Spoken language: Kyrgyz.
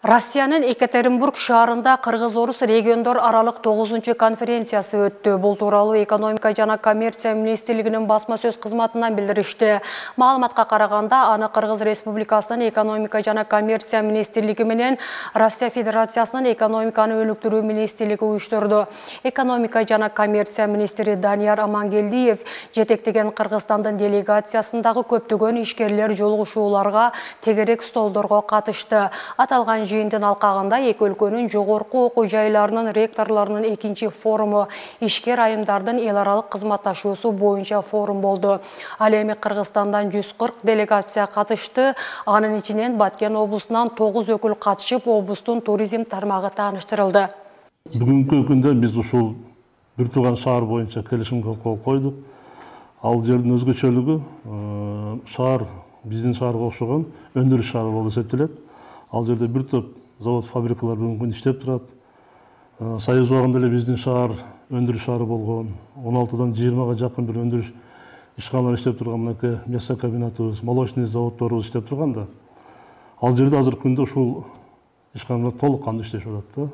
Россиянын Екатеринбург шаарында Кыргыз-Орус региондор аралык 9-чы конференциясы өттү. Бул тууралуу экономика жана коммерция министрлигинин басма сөз кызматынан билдиришти. Маалыматка караганда, аны Кыргыз Республикасынын экономика жана коммерция министрлиги менен Россия Федерациясынын экономиканы өнүктүрүү министрлиги уюштурду. Экономика жана коммерция министри Данияр Амангелдиев жетектеген Кыргызстандын делегациясындагы көптөгөн ишкерлер жолугушууларга тегерек столдорго катышты. Аталган жыйындын алкагында эки өлкөнүн жогорку окуу жайларынын ректорлорунун экинчи форуму, ишкер айымдардын эл аралык кызматташуусу боюнча форум болду. Ал эми Кыргызстандан 140 делегация катышты. Анын ичинен Баткен облусунан 9 өкүл катышып, облустун туризм тармагы тааныштырылды. Бүгүнкү күндө биз ушул бир тууган шаар боюнча келишимге кол койдук. Ал жердин өзгөчөлүгү шаар биздин шаарга окшогон өндүрүш шаары болуп эсептелет. Ал жерде бир топ завод, фабрикалар бүгүнкү күндө иштеп турат. Союз убагында эле биздин шаар өндүрүш шаары болгон. 16дан 20га жакын бир өндүрүш ишканалар иштеп турган, мынакей мясокомбинатыбыз, молочный заводдорубуз иштеп турганда, ал жерде азыркы күндө ушул ишканалар толук кандуу иштешип атат да.